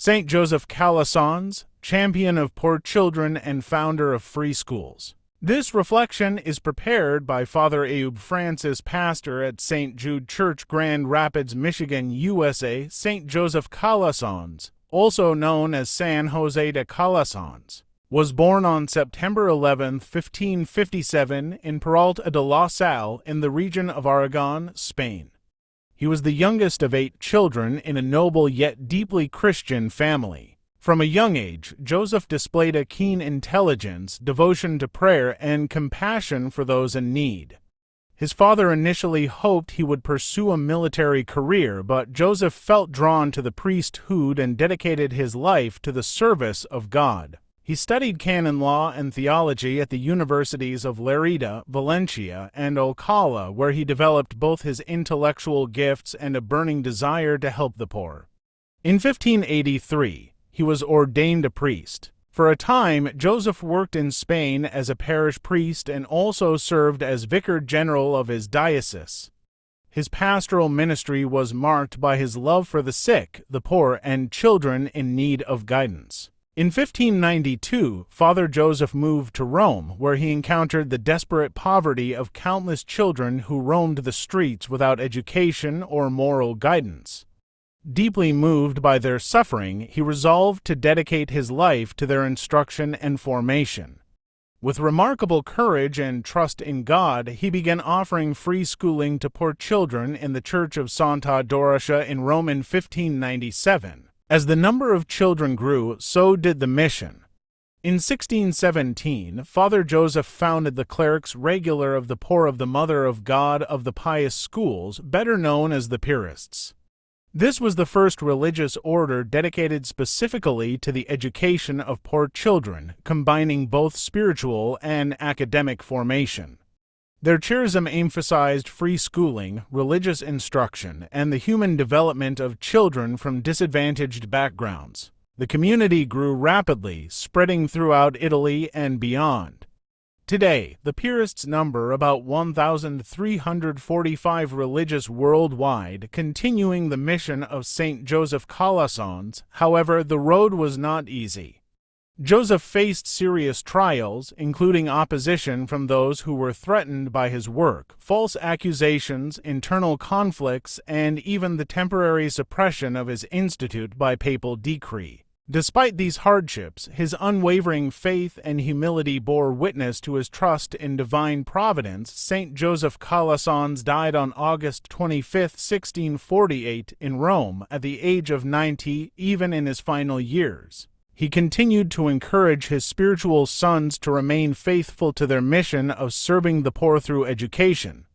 Saint Joseph Calasanz, champion of poor children and founder of free schools. This reflection is prepared by Father Ayoub Francis, pastor at St. Jude Church, Grand Rapids, Michigan, USA. Saint Joseph Calasanz, also known as San Jose de Calasanz, was born on September 11, 1557, in Peralta de la Salle in the region of Aragon, Spain. He was the youngest of 8 children in a noble yet deeply Christian family. From a young age, Joseph displayed a keen intelligence, devotion to prayer, and compassion for those in need. His father initially hoped he would pursue a military career, but Joseph felt drawn to the priesthood and dedicated his life to the service of God. He studied canon law and theology at the universities of Lerida, Valencia, and Alcala, where he developed both his intellectual gifts and a burning desire to help the poor. In 1583, he was ordained a priest. For a time, Joseph worked in Spain as a parish priest and also served as vicar general of his diocese. His pastoral ministry was marked by his love for the sick, the poor, and children in need of guidance. In 1592, Father Joseph moved to Rome, where he encountered the desperate poverty of countless children who roamed the streets without education or moral guidance. Deeply moved by their suffering, he resolved to dedicate his life to their instruction and formation. With remarkable courage and trust in God, he began offering free schooling to poor children in the Church of Santa Dorothea in Rome in 1597. As the number of children grew, so did the mission. In 1617, Father Joseph founded the Clerics Regular of the Poor of the Mother of God of the Pious Schools, better known as the Piarists. This was the first religious order dedicated specifically to the education of poor children, combining both spiritual and academic formation. Their charism emphasized free schooling, religious instruction, and the human development of children from disadvantaged backgrounds. The community grew rapidly, spreading throughout Italy and beyond. Today, the Piarists number about 1,345 religious worldwide, continuing the mission of Saint Joseph Calasanz. However, the road was not easy. Joseph faced serious trials, including opposition from those who were threatened by his work, false accusations, internal conflicts, and even the temporary suppression of his institute by papal decree. Despite these hardships, his unwavering faith and humility bore witness to his trust in divine providence. Saint Joseph Calasanz died on August 25, 1648, in Rome, at the age of 90, even in his final years. He continued to encourage his spiritual sons to remain faithful to their mission of serving the poor through education.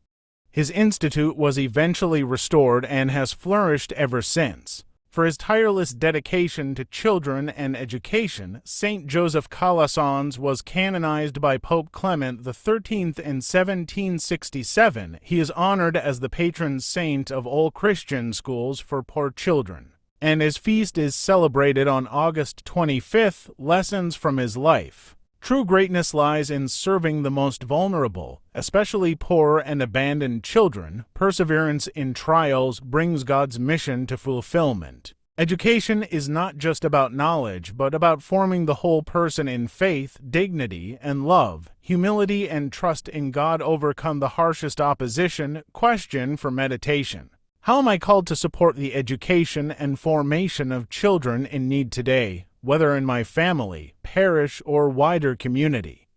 His institute was eventually restored and has flourished ever since. For his tireless dedication to children and education, Saint Joseph Calasanz was canonized by Pope Clement XIII in 1767. He is honored as the patron saint of all Christian schools for poor children, and his feast is celebrated on August 25th. Lessons from his life. True greatness lies in serving the most vulnerable, especially poor and abandoned children. Perseverance in trials brings God's mission to fulfillment. Education is not just about knowledge, but about forming the whole person in faith, dignity, and love. Humility and trust in God overcome the harshest opposition. Question for meditation: how am I called to support the education and formation of children in need today, whether in my family, parish, or wider community?